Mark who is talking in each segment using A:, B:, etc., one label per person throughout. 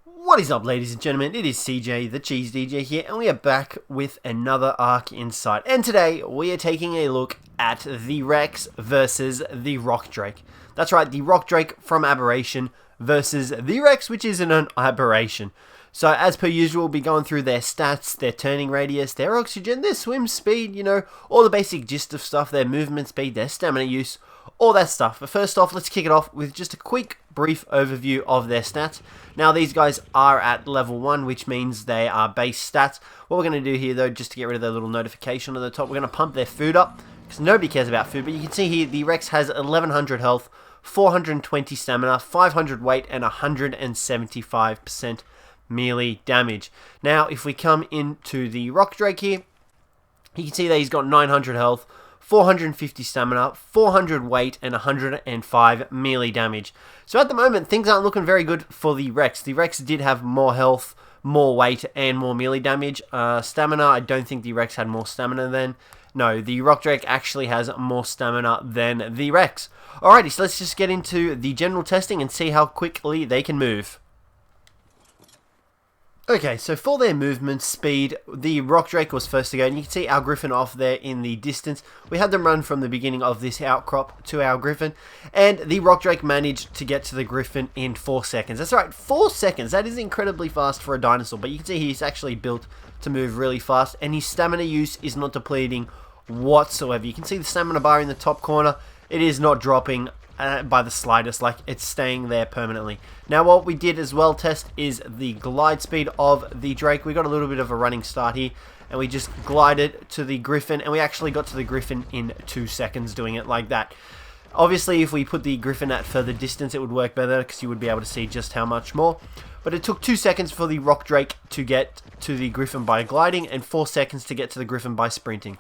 A: What is up, ladies and gentlemen? It is CJ, the Cheese DJ here, and we are back with another Ark Insight. And today, we are taking a look at the Rex versus the Rock Drake. That's right, the Rock Drake from Aberration versus the Rex, which isn't an aberration. So, as per usual, we'll be going through their stats, their turning radius, their oxygen, their swim speed, all the basic gist of stuff, their movement speed, their stamina use, all that stuff. But first off, let's kick it off with just a quick, brief overview of their stats. Now, these guys are at level 1, which means they are base stats. What we're going to do here, though, just to get rid of their little notification on the top, we're going to pump their food up, because nobody cares about food. But you can see here, the Rex has 1100 health, 420 stamina, 500 weight, and 175% melee damage. Now, if we come into the Rock Drake here, you can see that he's got 900 health, 450 stamina, 400 weight, and 105 melee damage. So at the moment, things aren't looking very good for the Rex. The Rex did have more health, more weight, and more melee damage. Stamina, I don't think the Rex had more stamina than. No, the Rock Drake actually has more stamina than the Rex. Alrighty, so let's just get into the general testing and see how quickly they can move. Okay, so for their movement speed, the Rock Drake was first to go, and you can see our Griffin off there in the distance. We had them run from the beginning of this outcrop to our Griffin, and the Rock Drake managed to get to the Griffin in 4 seconds. That's right, 4 seconds. That is incredibly fast for a dinosaur, but you can see he's actually built to move really fast, and his stamina use is not depleting whatsoever. You can see the stamina bar in the top corner. It is not dropping by the slightest, like it's staying there permanently. Now, what we did as well test is the glide speed of the Drake. We got a little bit of a running start here, and we just glided to the Griffin, and we actually got to the Griffin in 2 seconds doing it like that. Obviously, if we put the Griffin at further distance, it would work better, because you would be able to see just how much more. But it took 2 seconds for the Rock Drake to get to the Griffin by gliding, and 4 seconds to get to the Griffin by sprinting.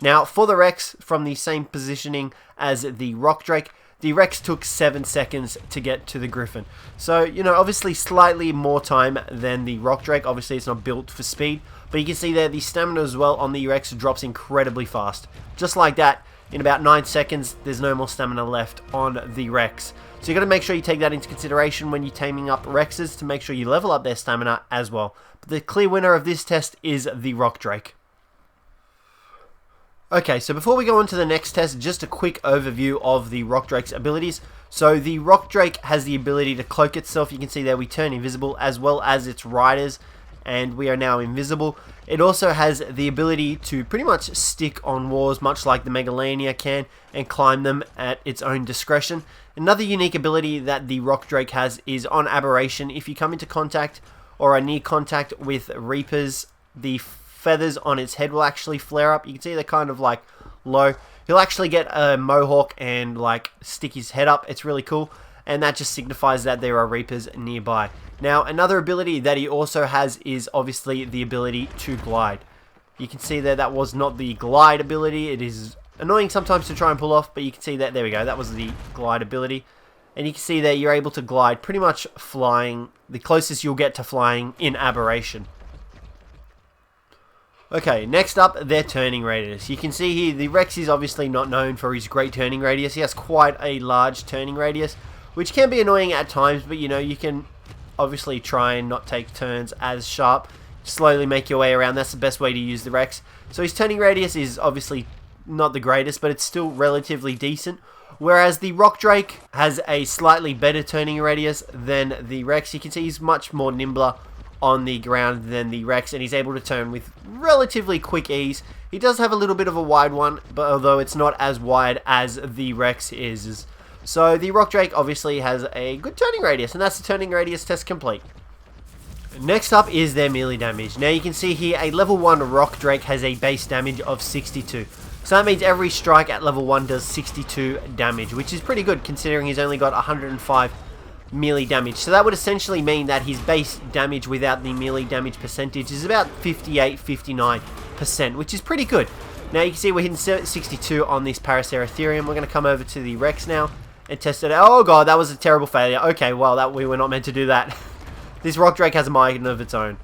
A: Now, for the Rex, from the same positioning as the Rock Drake, the Rex took 7 seconds to get to the Griffin. So, obviously slightly more time than the Rock Drake. Obviously, it's not built for speed. But you can see there, the stamina as well on the Rex drops incredibly fast. Just like that, in about 9 seconds, there's no more stamina left on the Rex. So you've got to make sure you take that into consideration when you're taming up Rexes, to make sure you level up their stamina as well. But the clear winner of this test is the Rock Drake. Okay, so before we go on to the next test, just a quick overview of the Rock Drake's abilities. So the Rock Drake has the ability to cloak itself. You can see there we turn invisible, as well as its riders, and we are now invisible. It also has the ability to pretty much stick on walls, much like the Megalania can, and climb them at its own discretion. Another unique ability that the Rock Drake has is on Aberration. If you come into contact or are near contact with Reapers, the feathers on its head will actually flare up. You can see they're kind of like low. He'll actually get a mohawk and like stick his head up. It's really cool, and that just signifies that there are Reapers nearby. Now, another ability that he also has is obviously the ability to glide. You can see there that was not the glide ability. It is annoying sometimes to try and pull off, but you can see that, there we go, that was the glide ability. And you can see that you're able to glide pretty much flying, the closest you'll get to flying in Aberration. Okay, next up, their turning radius. You can see here, the Rex is obviously not known for his great turning radius. He has quite a large turning radius, which can be annoying at times, but you can obviously try and not take turns as sharp. Slowly make your way around. That's the best way to use the Rex. So his turning radius is obviously not the greatest, but it's still relatively decent. Whereas the Rock Drake has a slightly better turning radius than the Rex. You can see he's much more nimbler on the ground than the Rex, and he's able to turn with relatively quick ease. He does have a little bit of a wide one, but although it's not as wide as the Rex is. So the Rock Drake obviously has a good turning radius, and that's the turning radius test complete. Next up is their melee damage. Now you can see here, a level 1 Rock Drake has a base damage of 62. So that means every strike at level 1 does 62 damage, which is pretty good considering he's only got 105 melee damage. So that would essentially mean that his base damage without the melee damage percentage is about 58-59%, which is pretty good. Now you can see we're hitting 62 on this Paraceratherium. We're going to come over to the Rex now and test it out. Oh god, that was a terrible failure. Okay, well, we were not meant to do that. This Rock Drake has a mind of its own.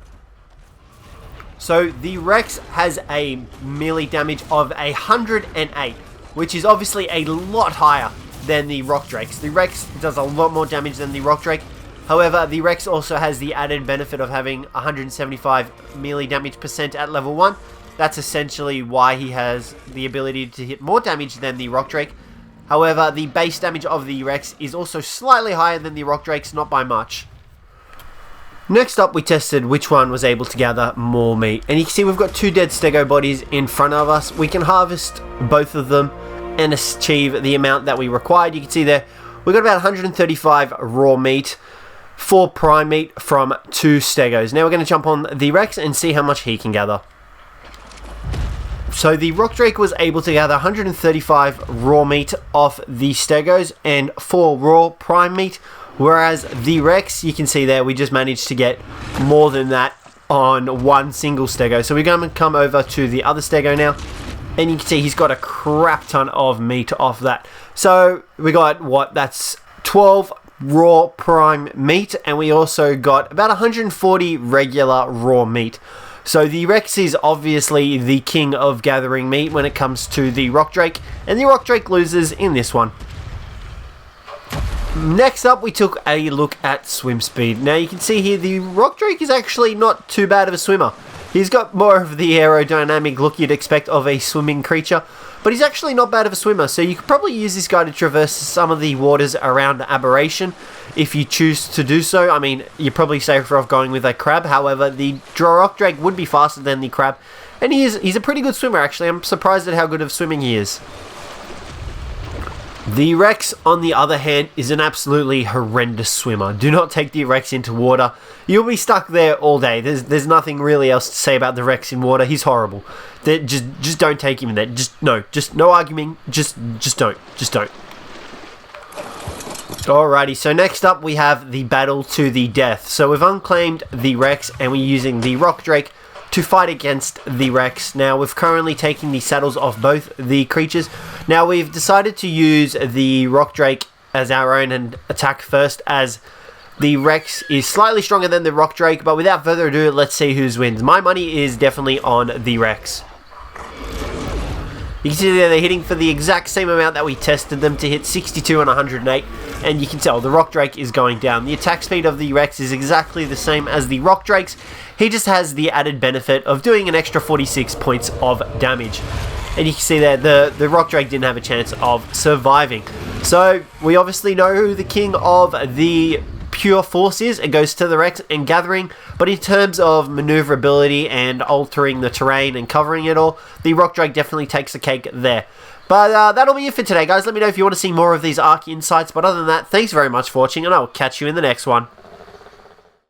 A: So the Rex has a melee damage of 108, which is obviously a lot higher than the Rock Drakes. The Rex does a lot more damage than the Rock Drake, However, the Rex also has the added benefit of having 175 melee damage percent at level 1. That's essentially why he has the ability to hit more damage than the Rock Drake. However, the base damage of the Rex is also slightly higher than the Rock Drake's, not by much. Next up, we tested which one was able to gather more meat. And you can see we've got 2 dead Stego bodies in front of us. We can harvest both of them and achieve the amount that we required. You can see there, we got about 135 raw meat, 4 prime meat from 2 Stegos. Now we're going to jump on the Rex and see how much he can gather. So the Rock Drake was able to gather 135 raw meat off the Stegos and 4 raw prime meat, whereas the Rex, you can see there, we just managed to get more than that on one single Stego. So we're going to come over to the other Stego now, and you can see he's got a crap ton of meat off that. So we got, what, that's 12 raw prime meat, and we also got about 140 regular raw meat. So the Rex is obviously the king of gathering meat when it comes to the Rock Drake, and the Rock Drake loses in this one. Next up, we took a look at swim speed. Now you can see here the Rock Drake is actually not too bad of a swimmer. He's got more of the aerodynamic look you'd expect of a swimming creature, but he's actually not bad of a swimmer, so you could probably use this guy to traverse some of the waters around Aberration if you choose to do so. I mean, you're probably safer off going with a crab. However, the Rock Drake would be faster than the crab, and he's a pretty good swimmer, actually. I'm surprised at how good of swimming he is. The Rex, on the other hand, is an absolutely horrendous swimmer. Do not take the Rex into water. You'll be stuck there all day. There's nothing really else to say about the Rex in water. He's horrible. Just don't take him in there. Just no arguing. Just don't. Alrighty, so next up we have the battle to the death. So we've unclaimed the Rex and we're using the Rock Drake to fight against the Rex. Now we've currently taken the saddles off both the creatures. Now we've decided to use the Rock Drake as our own and attack first, as the Rex is slightly stronger than the Rock Drake. But without further ado, let's see who wins. My money is definitely on the Rex. You can see there they're hitting for the exact same amount that we tested them to hit, 62 and 108, and you can tell the Rock Drake is going down. The attack speed of the Rex is exactly the same as the Rock Drake's. He just has the added benefit of doing an extra 46 points of damage. And you can see there the Rock Drake didn't have a chance of surviving. So we obviously know who the king of the pure force is. It goes to the Rex and gathering, but in terms of maneuverability and altering the terrain and covering it all, the Rock Drake definitely takes the cake there. But that'll be it for today, guys. Let me know if you want to see more of these Ark Insights, but other than that, thanks very much for watching, and I'll catch you in the next one.